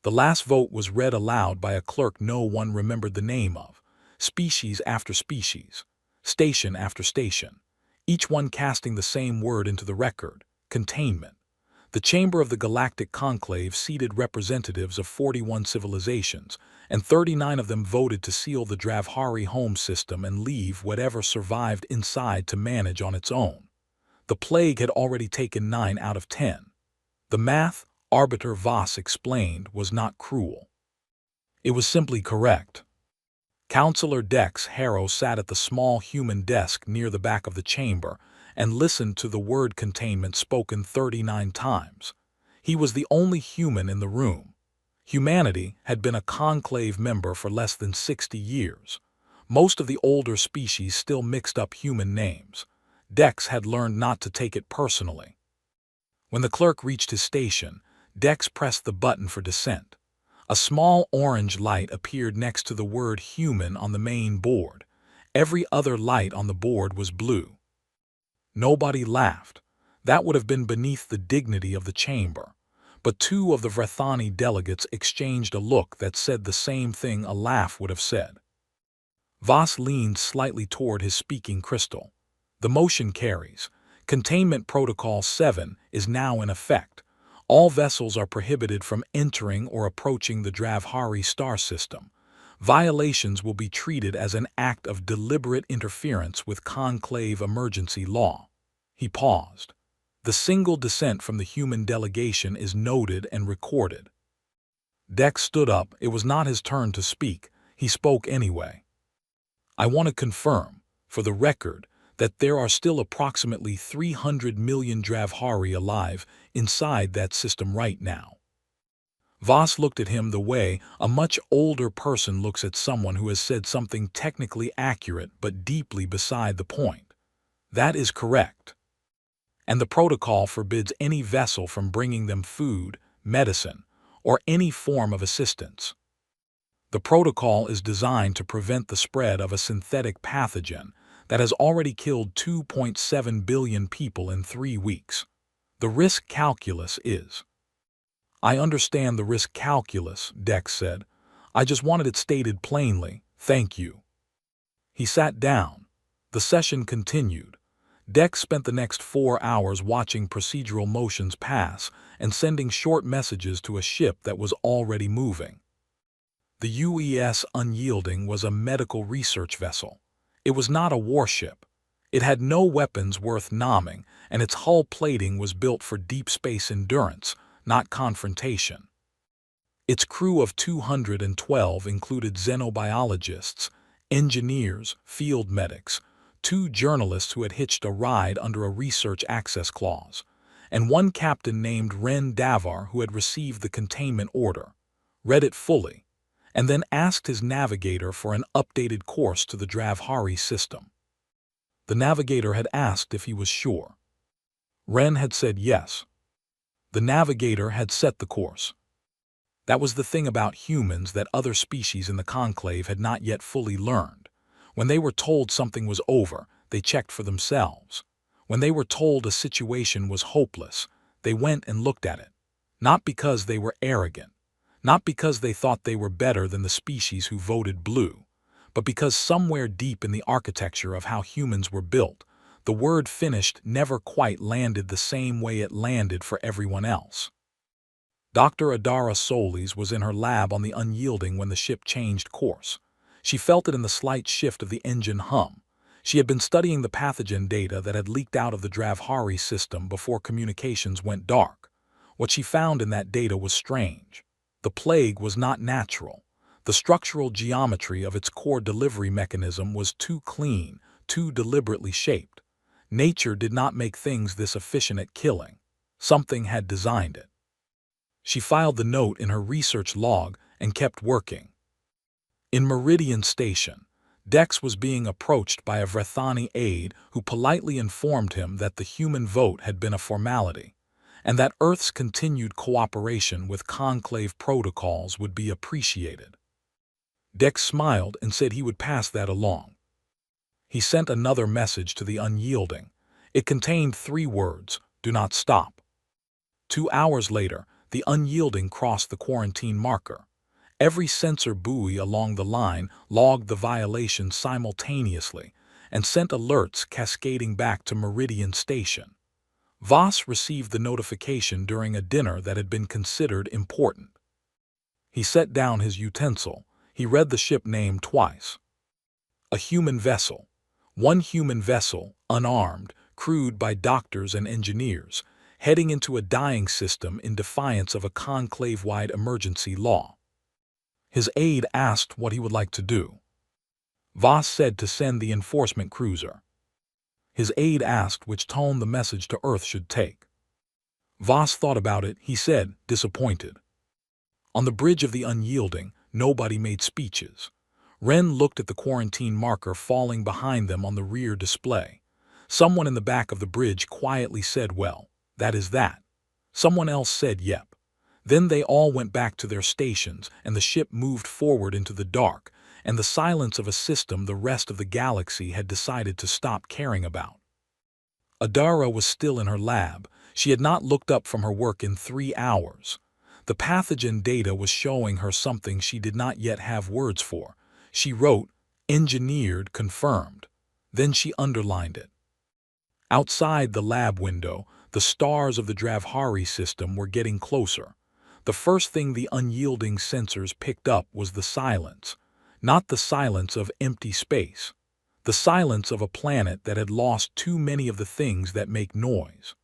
The last vote was read aloud by a clerk no one remembered the name of, species after species, station after station, each one casting the same word into the record: containment. The chamber of the Galactic Conclave seated representatives of 41 civilizations, and 39 of them voted to seal the Dravhari home system and leave whatever survived inside to manage on its own. The plague had already taken 9 out of 10. The math, Arbiter Voss explained, was not cruel. It was simply correct. Counselor Dex Harrow sat at the small human desk near the back of the chamber and listened to the word containment spoken 39 times. He was the only human in the room. Humanity had been a conclave member for less than 60 years. Most of the older species still mixed up human names. Dex had learned not to take it personally. When the clerk reached his station, Dex pressed the button for descent. A small orange light appeared next to the word human on the main board. Every other light on the board was blue. Nobody laughed. That would have been beneath the dignity of the chamber. But 2 of the Vrethani delegates exchanged a look that said the same thing a laugh would have said. Voss leaned slightly toward his speaking crystal. The motion carries. Containment Protocol 7 is now in effect. All vessels are prohibited from entering or approaching the Dravhari star system. Violations will be treated as an act of deliberate interference with conclave emergency law. He paused. The single dissent from the human delegation is noted and recorded. Dex stood up. It was not his turn to speak. He spoke anyway. I want to confirm, for the record, that there are still approximately 300 million Dravhari alive inside that system right now. Voss looked at him the way a much older person looks at someone who has said something technically accurate but deeply beside the point. That is correct. And the protocol forbids any vessel from bringing them food, medicine, or any form of assistance. The protocol is designed to prevent the spread of a synthetic pathogen that has already killed 2.7 billion people in 3 weeks. The risk calculus is... I understand the risk calculus, Dex said. I just wanted it stated plainly. Thank you. He sat down. The session continued. Dex spent the next 4 hours watching procedural motions pass and sending short messages to a ship that was already moving. The UES Unyielding was a medical research vessel. It was not a warship. It had no weapons worth nomming, and its hull plating was built for deep space endurance, not confrontation. Its crew of 212 included xenobiologists, engineers, field medics, 2 journalists who had hitched a ride under a research access clause, and 1 captain named Ren Davar who had received the containment order, read it fully, and then asked his navigator for an updated course to the Dravhari system. The navigator had asked if he was sure. Ren had said yes. The navigator had set the course. That was the thing about humans that other species in the conclave had not yet fully learned. When they were told something was over, they checked for themselves. When they were told a situation was hopeless, they went and looked at it. Not because they were arrogant, not because they thought they were better than the species who voted blue, but because somewhere deep in the architecture of how humans were built, the word finished never quite landed the same way it landed for everyone else. Dr. Adara Solis was in her lab on the Unyielding when the ship changed course. She felt it in the slight shift of the engine hum. She had been studying the pathogen data that had leaked out of the Dravhari system before communications went dark. What she found in that data was strange. The plague was not natural. The structural geometry of its core delivery mechanism was too clean, too deliberately shaped. Nature did not make things this efficient at killing. Something had designed it. She filed the note in her research log and kept working. In Meridian Station, Dex was being approached by a Vrethani aide who politely informed him that the human vote had been a formality, and that Earth's continued cooperation with conclave protocols would be appreciated. Dex smiled and said he would pass that along. He sent another message to the Unyielding. It contained 3 words: do not stop. 2 hours later, The Unyielding crossed the quarantine marker. Every sensor buoy along the line logged the violation simultaneously and sent alerts cascading back to Meridian Station. Voss received the notification during a dinner that had been considered important. He set down his utensil. He read the ship name twice. A human vessel. One human vessel, unarmed, crewed by doctors and engineers, heading into a dying system in defiance of a conclave-wide emergency law. His aide asked what he would like to do. Voss said to send the enforcement cruiser. His aide asked which tone the message to Earth should take. Voss thought about it, he said, disappointed. On the bridge of the Unyielding, nobody made speeches. Wren looked at the quarantine marker falling behind them on the rear display. Someone in the back of the bridge quietly said, "Well, that is that." Someone else said, "Yep." Then they all went back to their stations, and the ship moved forward into the dark, and the silence of a system the rest of the galaxy had decided to stop caring about. Adara was still in her lab. She had not looked up from her work in 3 hours. The pathogen data was showing her something she did not yet have words for. She wrote, "Engineered, confirmed." Then she underlined it. Outside the lab window, the stars of the Dravhari system were getting closer. The first thing the Unyielding sensors picked up was the silence. Not the silence of empty space. The silence of a planet that had lost too many of the things that make noise.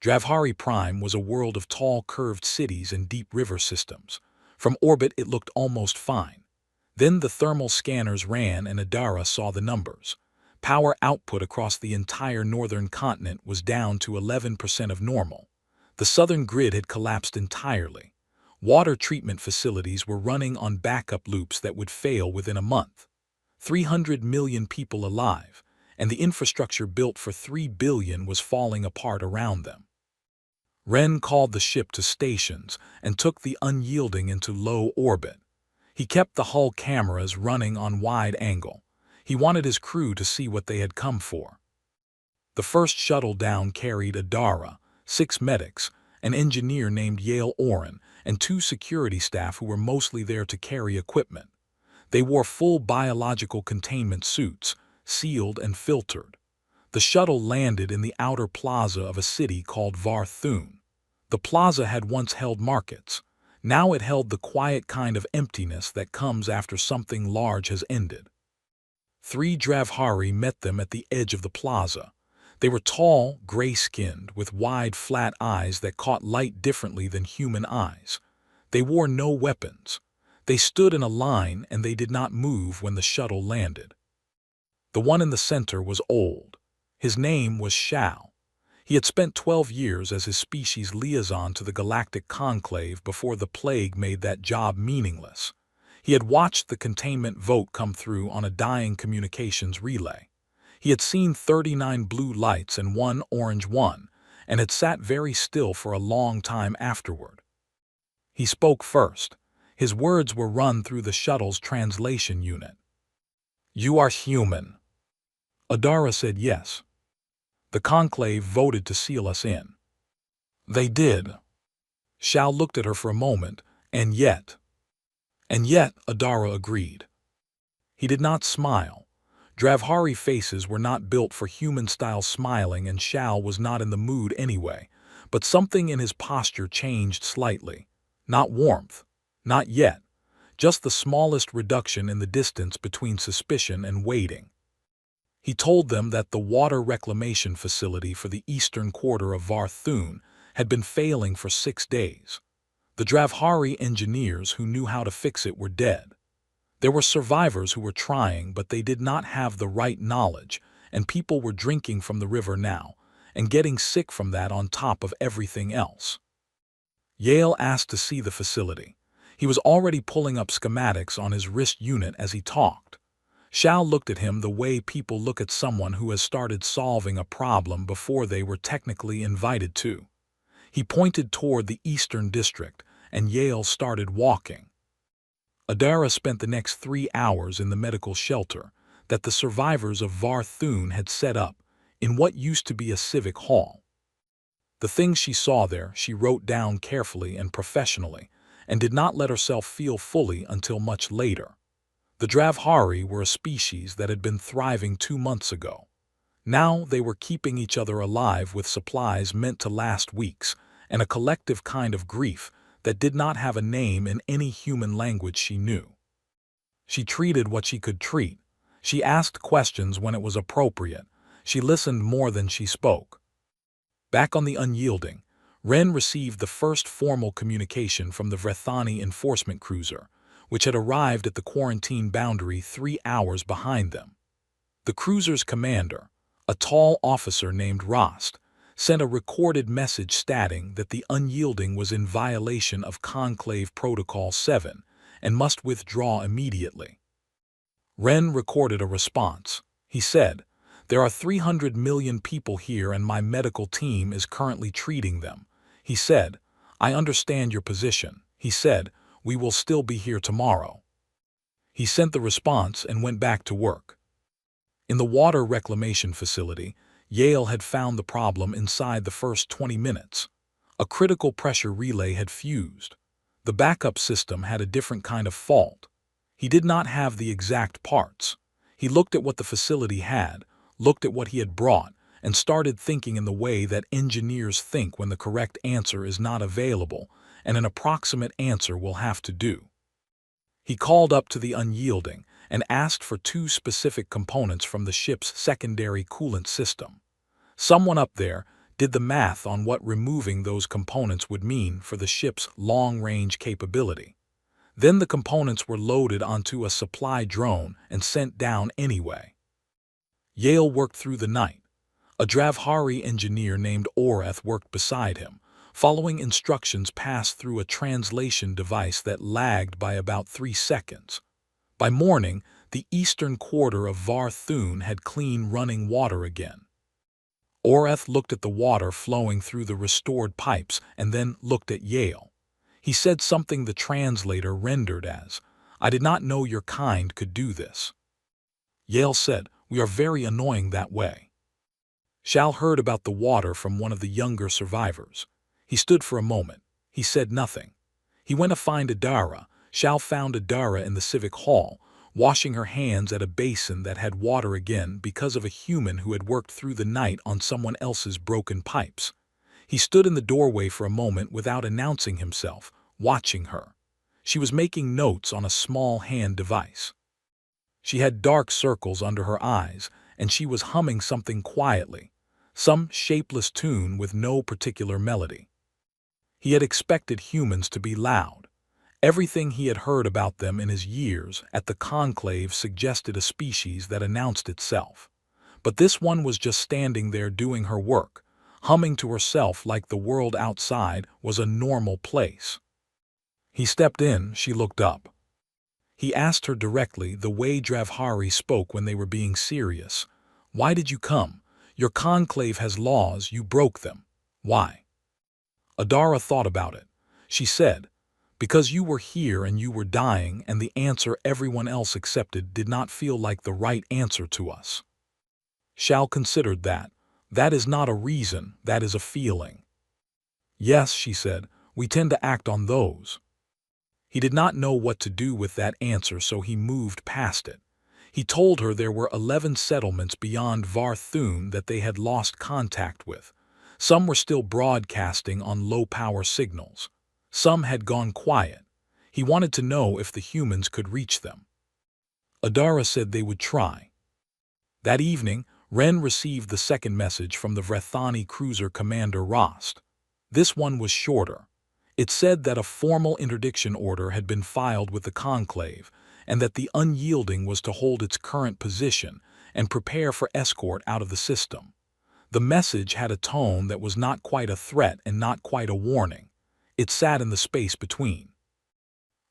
Dravhari Prime was a world of tall curved cities and deep river systems. From orbit it looked almost fine. Then the thermal scanners ran and Adara saw the numbers. Power output across the entire northern continent was down to 11% of normal. The southern grid had collapsed entirely. Water treatment facilities were running on backup loops that would fail within a month. 300 million people alive, and the infrastructure built for 3 billion was falling apart around them. Wren called the ship to stations and took the Unyielding into low orbit. He kept the hull cameras running on wide angle. He wanted his crew to see what they had come for. The first shuttle down carried Adara, 6 medics, an engineer named Yale Oren, and 2 security staff who were mostly there to carry equipment. They wore full biological containment suits, sealed and filtered. The shuttle landed in the outer plaza of a city called Varthun. The plaza had once held markets. Now it held the quiet kind of emptiness that comes after something large has ended. 3 Dravhari met them at the edge of the plaza. They were tall, gray-skinned, with wide, flat eyes that caught light differently than human eyes. They wore no weapons. They stood in a line and they did not move when the shuttle landed. The one in the center was old. His name was Shao. He had spent 12 years as his species' liaison to the Galactic Conclave before the plague made that job meaningless. He had watched the containment vote come through on a dying communications relay. He had seen 39 blue lights and 1 orange one, and had sat very still for a long time afterward. He spoke first. His words were run through the shuttle's translation unit. "You are human." Adara said yes. "The Conclave voted to seal us in." "They did." Shao looked at her for a moment, and yet, Adara agreed. He did not smile. Dravhari faces were not built for human-style smiling, and Shao was not in the mood anyway, but something in his posture changed slightly. Not warmth. Not yet. Just the smallest reduction in the distance between suspicion and waiting. He told them that the water reclamation facility for the eastern quarter of Varthun had been failing for 6 days. The Dravhari engineers who knew how to fix it were dead. There were survivors who were trying, but they did not have the right knowledge, and people were drinking from the river now, and getting sick from that on top of everything else. Yale asked to see the facility. He was already pulling up schematics on his wrist unit as he talked. Shao looked at him the way people look at someone who has started solving a problem before they were technically invited to. He pointed toward the eastern district, and Yale started walking. Adara spent the next 3 hours in the medical shelter that the survivors of Varthun had set up in what used to be a civic hall. The things she saw there she wrote down carefully and professionally, and did not let herself feel fully until much later. The Dravhari were a species that had been thriving 2 months ago. Now they were keeping each other alive with supplies meant to last weeks, and a collective kind of grief that did not have a name in any human language she knew. She treated what she could treat. She asked questions when it was appropriate. She listened more than she spoke. Back on the Unyielding, Ren received the first formal communication from the Vrethani enforcement cruiser, which had arrived at the quarantine boundary 3 hours behind them. The cruiser's commander, a tall officer named Rost, sent a recorded message stating that the Unyielding was in violation of Conclave Protocol 7 and must withdraw immediately. Ren recorded a response. He said, "There are 300 million people here and my medical team is currently treating them." He said, "I understand your position." He said, "We will still be here tomorrow." He sent the response and went back to work. In the water reclamation facility, Yale had found the problem inside the first 20 minutes. A critical pressure relay had fused. The backup system had a different kind of fault. He did not have the exact parts. He looked at what the facility had, looked at what he had brought, and started thinking in the way that engineers think when the correct answer is not available and an approximate answer will have to do. He called up to the Unyielding and asked for 2 specific components from the ship's secondary coolant system. Someone up there did the math on what removing those components would mean for the ship's long-range capability. Then the components were loaded onto a supply drone and sent down anyway. Yale worked through the night. A Dravhari engineer named Oreth worked beside him, following instructions passed through a translation device that lagged by about 3 seconds. By morning, the eastern quarter of Varthun had clean running water again. Oreth looked at the water flowing through the restored pipes and then looked at Yale. He said something the translator rendered as, "I did not know your kind could do this." Yale said, "We are very annoying that way." Shal heard about the water from one of the younger survivors. He stood for a moment. He said nothing. He went to find Adara. Shal found Adara in the civic hall, washing her hands at a basin that had water again because of a human who had worked through the night on someone else's broken pipes. He stood in the doorway for a moment without announcing himself, watching her. She was making notes on a small hand device. She had dark circles under her eyes, and she was humming something quietly, some shapeless tune with no particular melody. He had expected humans to be loud. Everything he had heard about them in his years at the conclave suggested a species that announced itself. But this one was just standing there doing her work, humming to herself like the world outside was a normal place. He stepped in, she looked up. He asked her directly, the way Dravhari spoke when they were being serious. "Why did you come? Your conclave has laws, you broke them. Why?" Adara thought about it. She said, "Because you were here and you were dying, and the answer everyone else accepted did not feel like the right answer to us." Shal considered that. "That is not a reason, that is a feeling." "Yes," she said, "we tend to act on those." He did not know what to do with that answer, so he moved past it. He told her there were 11 settlements beyond Varthun that they had lost contact with. Some were still broadcasting on low-power signals. Some had gone quiet. He wanted to know if the humans could reach them. Adara said they would try. That evening, Ren received the second message from the Vrethani cruiser commander Rost. This one was shorter. It said that a formal interdiction order had been filed with the conclave, and that the Unyielding was to hold its current position and prepare for escort out of the system. The message had a tone that was not quite a threat and not quite a warning. It sat in the space between.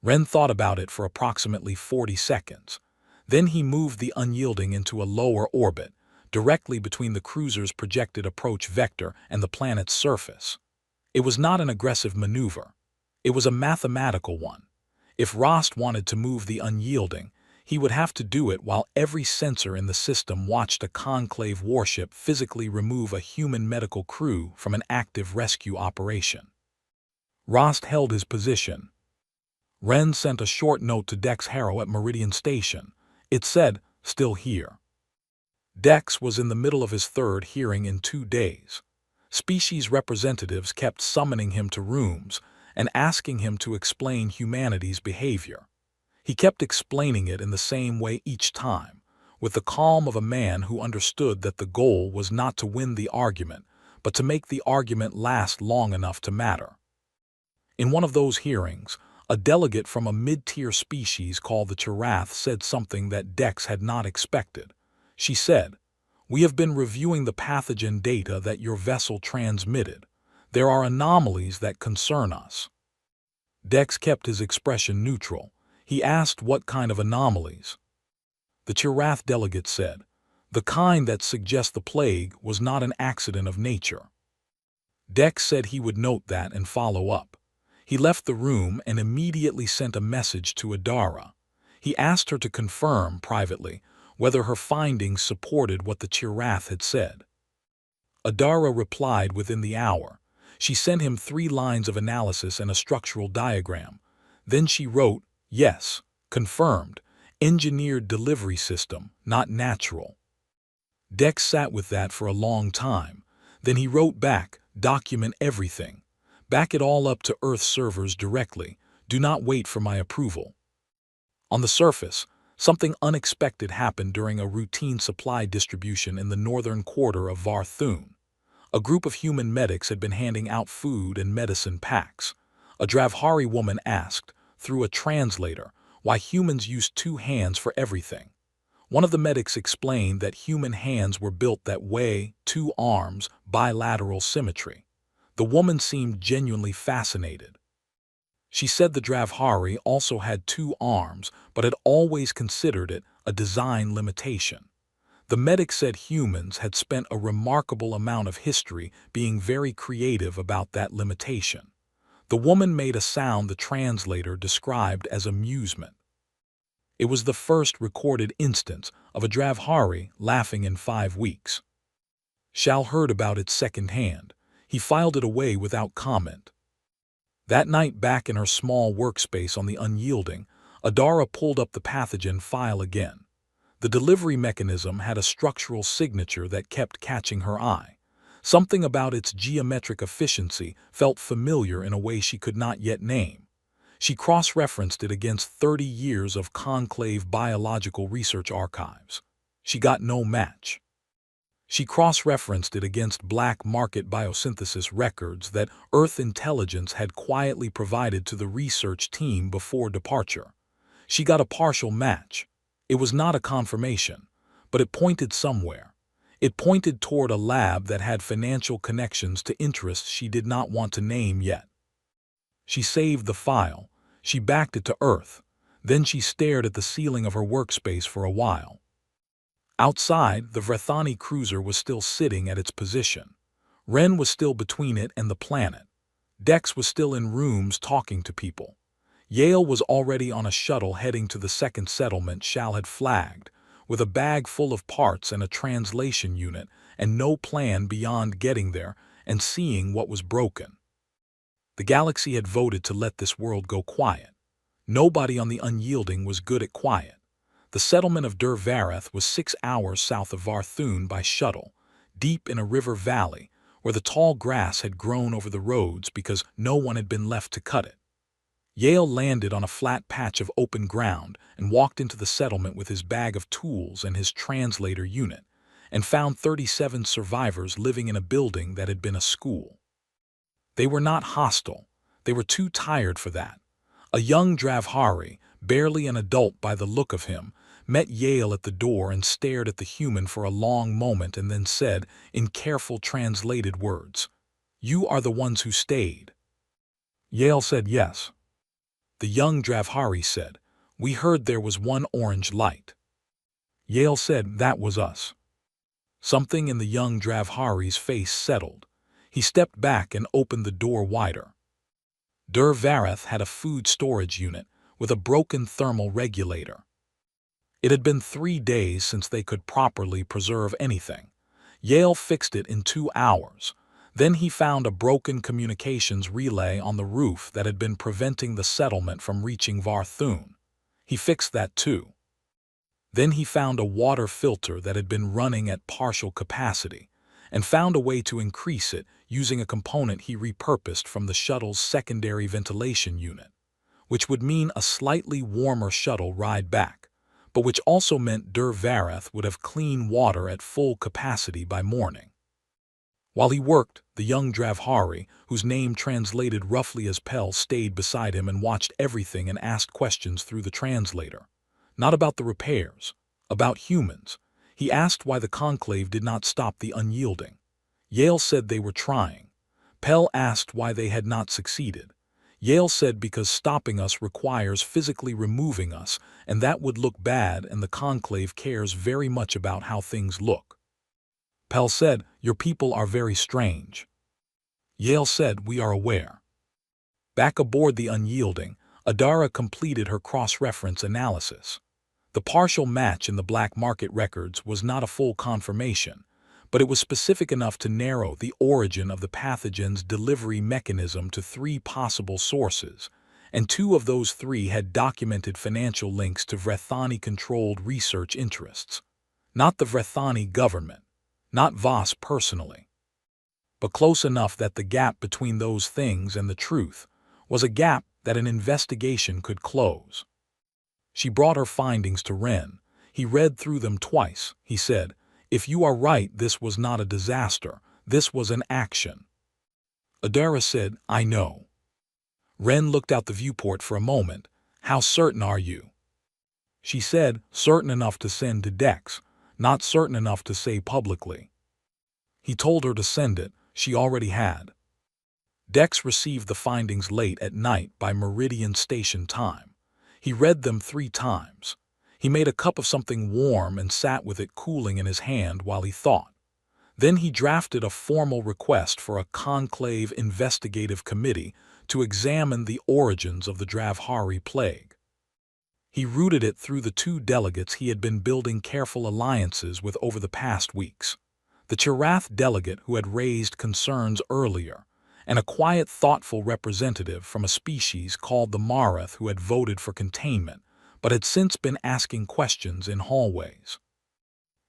Ren thought about it for approximately 40 seconds. Then he moved the Unyielding into a lower orbit, directly between the cruiser's projected approach vector and the planet's surface. It was not an aggressive maneuver. It was a mathematical one. If Rost wanted to move the Unyielding, He would have to do it while every sensor in the system watched a conclave warship physically remove a human medical crew from an active rescue operation. Rost held his position. Wren sent a short note to Dex Harrow at Meridian Station. It said, "Still here." Dex was in the middle of his third hearing in 2 days. Species representatives kept summoning him to rooms and asking him to explain humanity's behavior. He kept explaining it in the same way each time, with the calm of a man who understood that the goal was not to win the argument, but to make the argument last long enough to matter. In one of those hearings, a delegate from a mid-tier species called the Chirath said something that Dex had not expected. She said, "We have been reviewing the pathogen data that your vessel transmitted. There are anomalies that concern us." Dex kept his expression neutral. He asked what kind of anomalies. The Chirath delegate said, "The kind that suggests the plague was not an accident of nature." Dex said he would note that and follow up. He left the room and immediately sent a message to Adara. He asked her to confirm, privately, whether her findings supported what the Chirath had said. Adara replied within the hour. She sent him 3 lines of analysis and a structural diagram. Then she wrote, "Yes, confirmed. Engineered delivery system, not natural." Dex sat with that for a long time. Then he wrote back, "Document everything. Back it all up to Earth servers directly. Do not wait for my approval." On the surface, something unexpected happened during a routine supply distribution in the northern quarter of Varthun. A group of human medics had been handing out food and medicine packs. A Dravhari woman asked, through a translator, why humans used 2 hands for everything. One of the medics explained that human hands were built that way, 2 arms, bilateral symmetry. The woman seemed genuinely fascinated. She said the Dravhari also had 2 arms, but had always considered it a design limitation. The medic said humans had spent a remarkable amount of history being very creative about that limitation. The woman made a sound the translator described as amusement. It was the first recorded instance of a Dravhari laughing in 5 weeks. Shal heard about it secondhand. He filed it away without comment. That night, back in her small workspace on the Unyielding, Adara pulled up the pathogen file again. The delivery mechanism had a structural signature that kept catching her eye. Something about its geometric efficiency felt familiar in a way she could not yet name. She cross-referenced it against 30 years of conclave biological research archives. She got no match. She cross-referenced it against black market biosynthesis records that Earth intelligence had quietly provided to the research team before departure. She got a partial match. It was not a confirmation, but it pointed somewhere. It pointed toward a lab that had financial connections to interests she did not want to name yet. She saved the file. She backed it to Earth. Then she stared at the ceiling of her workspace for a while. Outside, the Vrethani cruiser was still sitting at its position. Wren was still between it and the planet. Dex was still in rooms talking to people. Yale was already on a shuttle heading to the second settlement Shal had flagged, with a bag full of parts and a translation unit, and no plan beyond getting there and seeing what was broken. The galaxy had voted to let this world go quiet. Nobody on the Unyielding was good at quiet. The settlement of Dur Vareth was 6 hours south of Varthun by shuttle, deep in a river valley, where the tall grass had grown over the roads because no one had been left to cut it. Yale landed on a flat patch of open ground and walked into the settlement with his bag of tools and his translator unit, and found 37 survivors living in a building that had been a school. They were not hostile. They were too tired for that. A young Dravhari, barely an adult by the look of him, met Yale at the door and stared at the human for a long moment and then said, in careful translated words, "You are the ones who stayed." Yale said yes. The young Dravhari said, "We heard there was one orange light." Yale said, "That was us." Something in the young Dravhari's face settled. He stepped back and opened the door wider. Dur Vareth had a food storage unit with a broken thermal regulator. It had been 3 days since they could properly preserve anything. Yale fixed it in 2 hours. Then he found a broken communications relay on the roof that had been preventing the settlement from reaching Varthun. He fixed that too. Then he found a water filter that had been running at partial capacity, and found a way to increase it using a component he repurposed from the shuttle's secondary ventilation unit, which would mean a slightly warmer shuttle ride back, but which also meant Der Vareth would have clean water at full capacity by morning. While he worked, the young Dravhari, whose name translated roughly as Pell, stayed beside him and watched everything and asked questions through the translator. Not about the repairs, about humans. He asked why the conclave did not stop the unyielding. Yale said they were trying. Pell asked why they had not succeeded. Yale said because stopping us requires physically removing us, and that would look bad, and the conclave cares very much about how things look. Pell said, "Your people are very strange." Yale said, "We are aware." Back aboard the unyielding, Adara completed her cross-reference analysis. The partial match in the black market records was not a full confirmation, but it was specific enough to narrow the origin of the pathogen's delivery mechanism to 3 possible sources, and 2 of those 3 had documented financial links to Vrethani-controlled research interests. Not the Vrethani government, not Voss personally, but close enough that the gap between those things and the truth was a gap that an investigation could close. She brought her findings to Wren. He read through them twice. He said, "If you are right, this was not a disaster. This was an action." Adara said, "I know." Wren looked out the viewport for a moment. "How certain are you?" She said, "Certain enough to send to Dex, not certain enough to say publicly." He told her to send it. She already had. Dex received the findings late at night by Meridian Station time. He read them 3 times. He made a cup of something warm and sat with it cooling in his hand while he thought. Then he drafted a formal request for a conclave investigative committee to examine the origins of the Dravhari plague. He routed it through the 2 delegates he had been building careful alliances with over the past weeks. The Chirath delegate who had raised concerns earlier, and a quiet, thoughtful representative from a species called the Marath who had voted for containment, but had since been asking questions in hallways.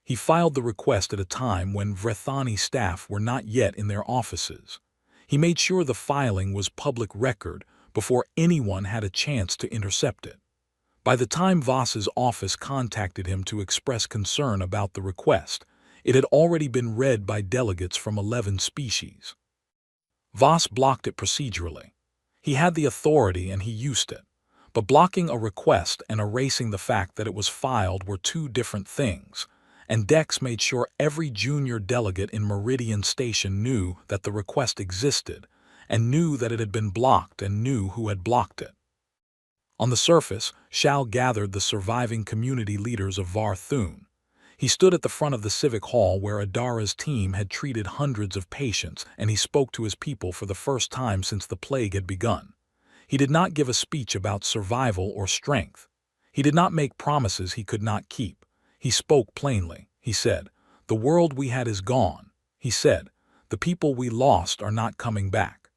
He filed the request at a time when Vrethani staff were not yet in their offices. He made sure the filing was public record before anyone had a chance to intercept it. By the time Voss's office contacted him to express concern about the request, it had already been read by delegates from 11 species. Voss blocked it procedurally. He had the authority and he used it. But blocking a request and erasing the fact that it was filed were 2 different things, and Dex made sure every junior delegate in Meridian Station knew that the request existed, and knew that it had been blocked and knew who had blocked it. On the surface, Shal gathered the surviving community leaders of Varthun. He stood at the front of the civic hall where Adara's team had treated hundreds of patients, and he spoke to his people for the first time since the plague had begun. He did not give a speech about survival or strength. He did not make promises he could not keep. He spoke plainly. He said, "The world we had is gone." He said, "The people we lost are not coming back."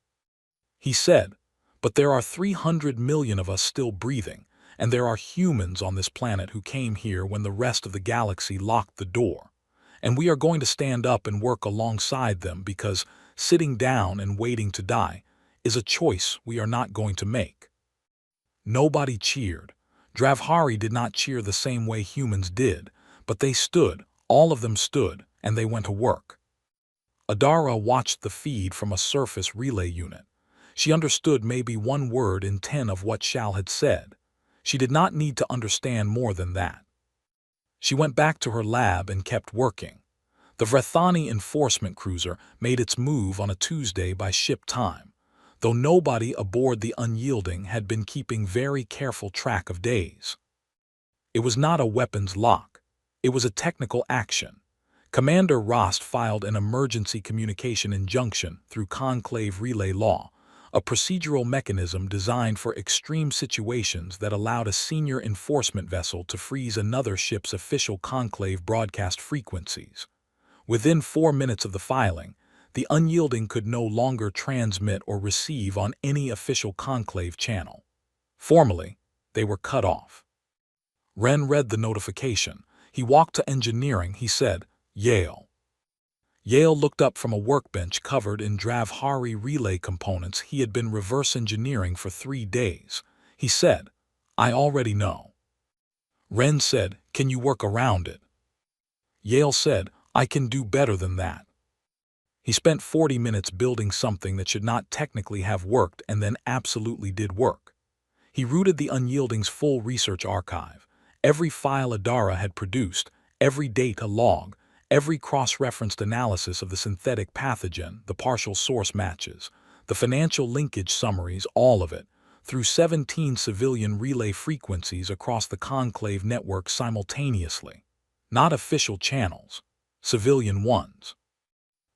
He said, "But there are 300 million of us still breathing, and there are humans on this planet who came here when the rest of the galaxy locked the door. And we are going to stand up and work alongside them because sitting down and waiting to die is a choice we are not going to make." Nobody cheered. Dravhari did not cheer the same way humans did, but they stood, all of them stood, and they went to work. Adara watched the feed from a surface relay unit. She understood maybe 1 word in 10 of what Shal had said. She did not need to understand more than that. She went back to her lab and kept working. The Vrethani enforcement cruiser made its move on a Tuesday by ship time, though nobody aboard the Unyielding had been keeping very careful track of days. It was not a weapons lock. It was a technical action. Commander Rost filed an emergency communication injunction through conclave relay law, a procedural mechanism designed for extreme situations that allowed a senior enforcement vessel to freeze another ship's official conclave broadcast frequencies. Within 4 minutes of the filing, the unyielding could no longer transmit or receive on any official conclave channel. Formally, they were cut off. Wren read the notification. He walked to engineering. He said, "Yale." Yale looked up from a workbench covered in Dravhari relay components he had been reverse engineering for 3 days. He said, "I already know." Wren said, "Can you work around it?" Yale said, "I can do better than that." He spent 40 minutes building something that should not technically have worked and then absolutely did work. He rooted the Unyielding's full research archive, every file Adara had produced, every data log, every cross-referenced analysis of the synthetic pathogen, the partial source matches, the financial linkage summaries, all of it, through 17 civilian relay frequencies across the conclave network simultaneously. Not official channels, civilian ones.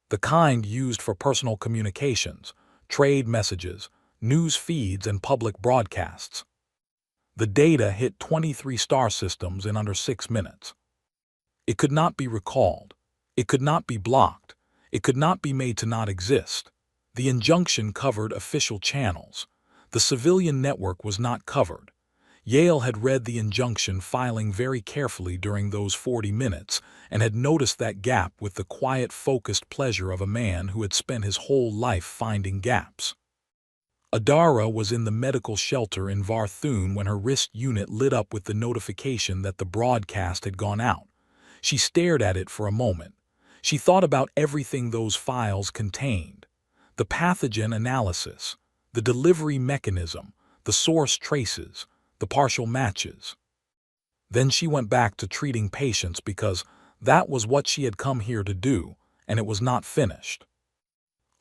The kind used for personal communications, trade messages, news feeds, and public broadcasts. The data hit 23 star systems in under 6 minutes. It could not be recalled. It could not be blocked. It could not be made to not exist. The injunction covered official channels. The civilian network was not covered. Yale had read the injunction filing very carefully during those 40 minutes and had noticed that gap with the quiet, focused pleasure of a man who had spent his whole life finding gaps. Adara was in the medical shelter in Varthun when her wrist unit lit up with the notification that the broadcast had gone out. She stared at it for a moment. She thought about everything those files contained. The pathogen analysis, the delivery mechanism, the source traces, the partial matches. Then she went back to treating patients because that was what she had come here to do, and it was not finished.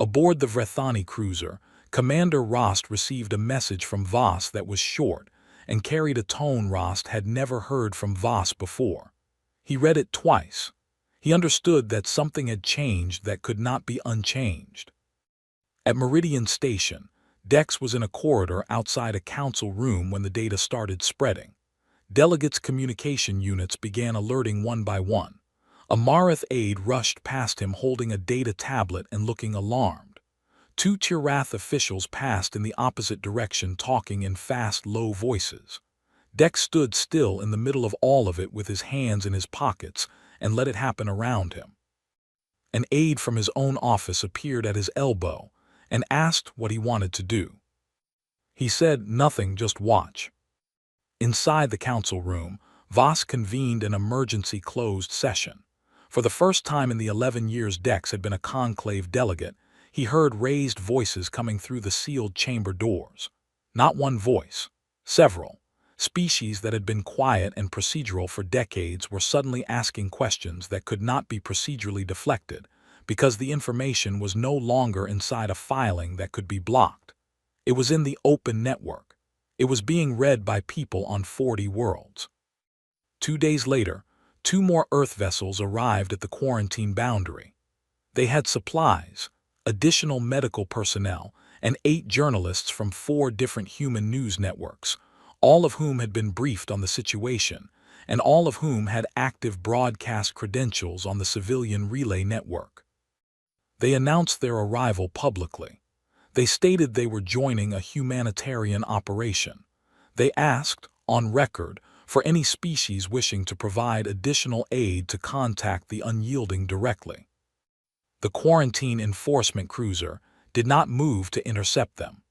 Aboard the Vrethani cruiser, Commander Rost received a message from Voss that was short and carried a tone Rost had never heard from Voss before. He read it twice. He understood that something had changed that could not be unchanged. At Meridian Station, Dex was in a corridor outside a council room when the data started spreading. Delegates' communication units began alerting one by one. A Marath aide rushed past him holding a data tablet and looking alarmed. 2 Tirath officials passed in the opposite direction talking in fast, low voices. Dex stood still in the middle of all of it with his hands in his pockets and let it happen around him. An aide from his own office appeared at his elbow and asked what he wanted to do. He said, "Nothing, just watch." Inside the council room, Voss convened an emergency closed session. For the first time in the 11 years Dex had been a conclave delegate, he heard raised voices coming through the sealed chamber doors. Not one voice, several. Species that had been quiet and procedural for decades were suddenly asking questions that could not be procedurally deflected, because the information was no longer inside a filing that could be blocked. It was in the open network. It was being read by people on 40 worlds. 2 days later, 2 more Earth vessels arrived at the quarantine boundary. They had supplies, additional medical personnel, and 8 journalists from 4 different human news networks, all of whom had been briefed on the situation, and all of whom had active broadcast credentials on the civilian relay network. They announced their arrival publicly. They stated they were joining a humanitarian operation. They asked, on record, for any species wishing to provide additional aid to contact the Unyielding directly. The quarantine enforcement cruiser did not move to intercept them.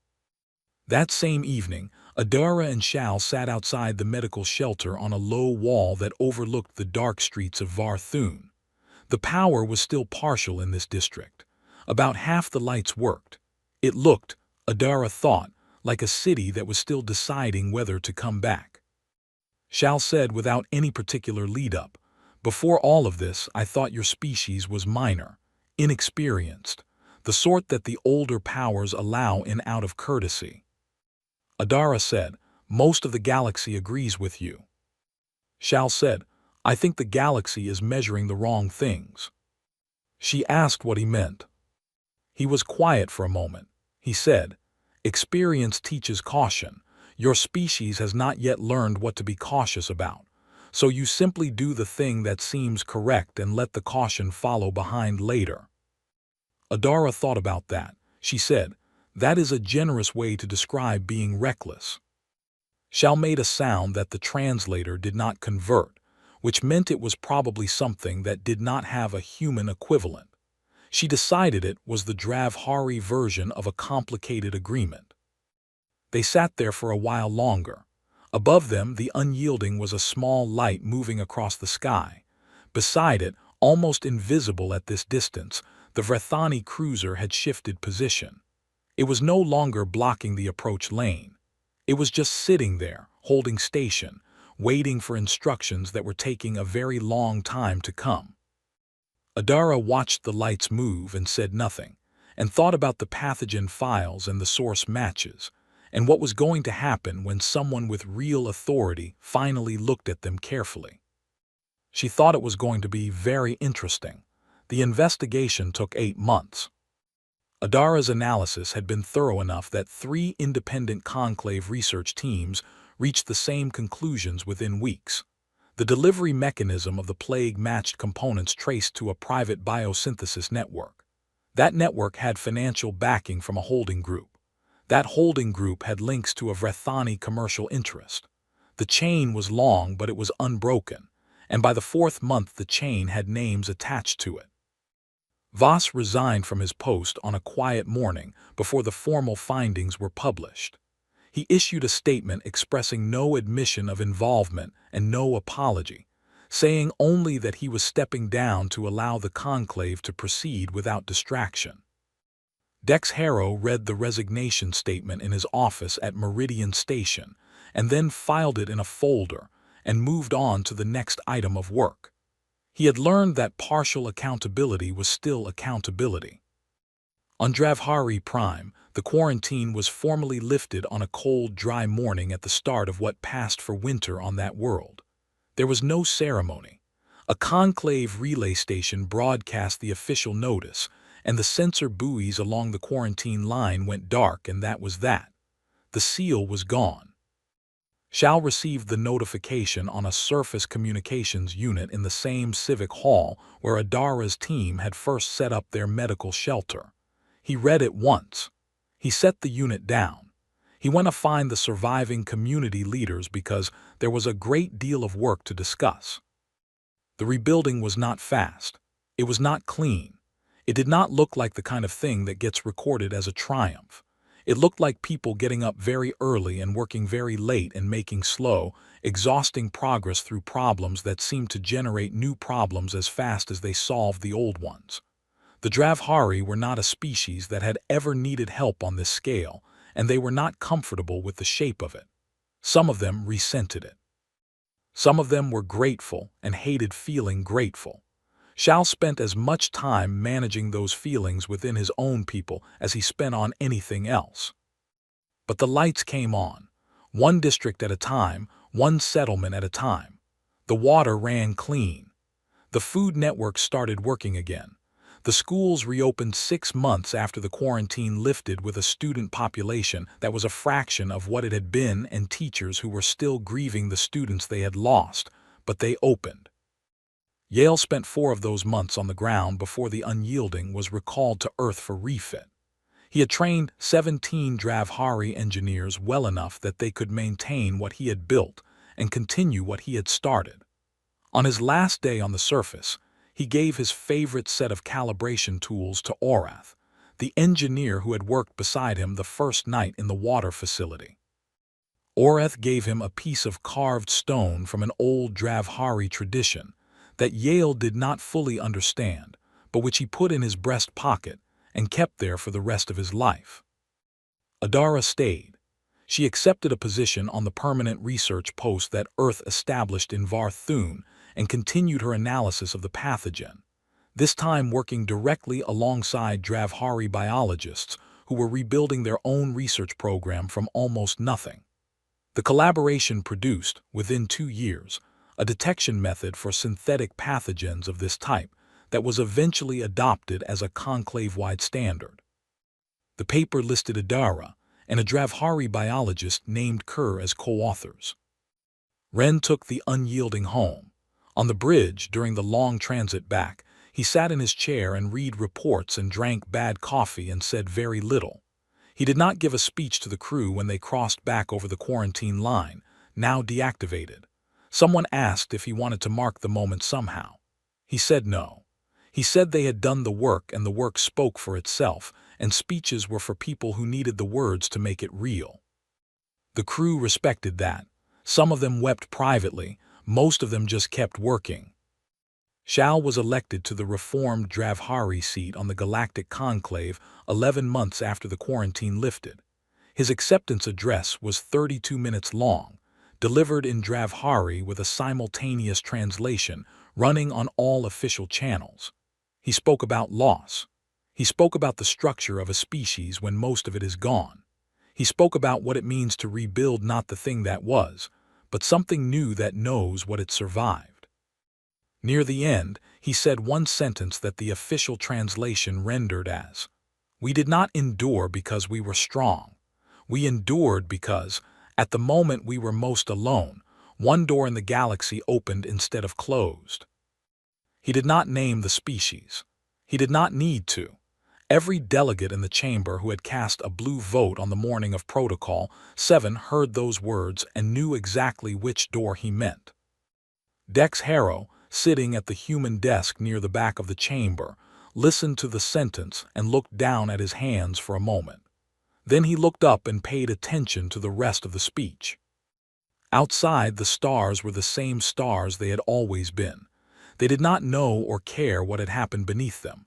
That same evening, Adara and Shal sat outside the medical shelter on a low wall that overlooked the dark streets of Varthun. The power was still partial in this district. About half the lights worked. It looked, Adara thought, like a city that was still deciding whether to come back. Shal said without any particular lead-up, "Before all of this, I thought your species was minor, inexperienced, the sort that the older powers allow in out of courtesy." Adara said, "Most of the galaxy agrees with you." Shal said, "I think the galaxy is measuring the wrong things." She asked what he meant. He was quiet for a moment. He said, Experience teaches caution. Your species has not yet learned what to be cautious about. So you simply do the thing that seems correct and let the caution follow behind later. Adara thought about that. She said, "That is a generous way to describe being reckless." Shal made a sound that the translator did not convert, which meant it was probably something that did not have a human equivalent. She decided it was the Dravhari version of a complicated agreement. They sat there for a while longer. Above them, the unyielding was a small light moving across the sky. Beside it, almost invisible at this distance, the Vrethani cruiser had shifted position. It was no longer blocking the approach lane. It was just sitting there, holding station, waiting for instructions that were taking a very long time to come. Adara watched the lights move and said nothing, and thought about the pathogen files and the source matches, and what was going to happen when someone with real authority finally looked at them carefully. She thought it was going to be very interesting. The investigation took 8 months. Adara's analysis had been thorough enough that 3 independent conclave research teams reached the same conclusions within weeks. The delivery mechanism of the plague-matched components traced to a private biosynthesis network. That network had financial backing from a holding group. That holding group had links to a Vrethani commercial interest. The chain was long, but it was unbroken, and by the 4th month the chain had names attached to it. Voss resigned from his post on a quiet morning before the formal findings were published. He issued a statement expressing no admission of involvement and no apology, saying only that he was stepping down to allow the conclave to proceed without distraction. Dex Harrow read the resignation statement in his office at Meridian Station and then filed it in a folder and moved on to the next item of work. He had learned that partial accountability was still accountability. On Dravhari Prime, the quarantine was formally lifted on a cold, dry morning at the start of what passed for winter on that world. There was no ceremony. A conclave relay station broadcast the official notice, and the sensor buoys along the quarantine line went dark, and that was that. The seal was gone. Shal received the notification on a surface communications unit in the same civic hall where Adara's team had first set up their medical shelter. He read it once. He set the unit down. He went to find the surviving community leaders because there was a great deal of work to discuss. The rebuilding was not fast. It was not clean. It did not look like the kind of thing that gets recorded as a triumph. It looked like people getting up very early and working very late and making slow, exhausting progress through problems that seemed to generate new problems as fast as they solved the old ones. The Dravhari were not a species that had ever needed help on this scale, and they were not comfortable with the shape of it. Some of them resented it. Some of them were grateful and hated feeling grateful. Shal spent as much time managing those feelings within his own people as he spent on anything else. But the lights came on, one district at a time, one settlement at a time. The water ran clean. The food network started working again. The schools reopened 6 months after the quarantine lifted with a student population that was a fraction of what it had been and teachers who were still grieving the students they had lost, but they opened. Yale spent 4 of those months on the ground before the Unyielding was recalled to Earth for refit. He had trained 17 Dravhari engineers well enough that they could maintain what he had built and continue what he had started. On his last day on the surface, he gave his favorite set of calibration tools to Orath, the engineer who had worked beside him the first night in the water facility. Orath gave him a piece of carved stone from an old Dravhari tradition that Yale did not fully understand, but which he put in his breast pocket and kept there for the rest of his life. Adara stayed. She accepted a position on the permanent research post that Earth established in Varthun and continued her analysis of the pathogen, this time working directly alongside Dravhari biologists who were rebuilding their own research program from almost nothing. The collaboration produced, within 2 years, a detection method for synthetic pathogens of this type that was eventually adopted as a conclave-wide standard. The paper listed Adara, and a Dravhari biologist named Kerr as co-authors. Ren took the unyielding home. On the bridge, during the long transit back, he sat in his chair and read reports and drank bad coffee and said very little. He did not give a speech to the crew when they crossed back over the quarantine line, now deactivated. Someone asked if he wanted to mark the moment somehow. He said no. He said they had done the work and the work spoke for itself, and speeches were for people who needed the words to make it real. The crew respected that. Some of them wept privately, most of them just kept working. Shao was elected to the reformed Dravhari seat on the Galactic Conclave 11 months after the quarantine lifted. His acceptance address was 32 minutes long, delivered in Dravhari with a simultaneous translation running on all official channels. He spoke about loss. He spoke about the structure of a species when most of it is gone. He spoke about what it means to rebuild not the thing that was, but something new that knows what it survived. Near the end, he said one sentence that the official translation rendered as, "We did not endure because we were strong. We endured because, at the moment we were most alone, one door in the galaxy opened instead of closed." He did not name the species. He did not need to. Every delegate in the chamber who had cast a blue vote on the morning of Protocol 7 heard those words and knew exactly which door he meant. Dex Harrow, sitting at the human desk near the back of the chamber, listened to the sentence and looked down at his hands for a moment. Then he looked up and paid attention to the rest of the speech. Outside, the stars were the same stars they had always been. They did not know or care what had happened beneath them,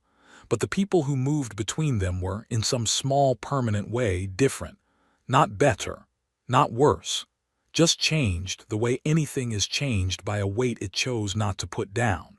but the people who moved between them were, in some small permanent way, different. Not better, not worse. Just changed the way anything is changed by a weight it chose not to put down.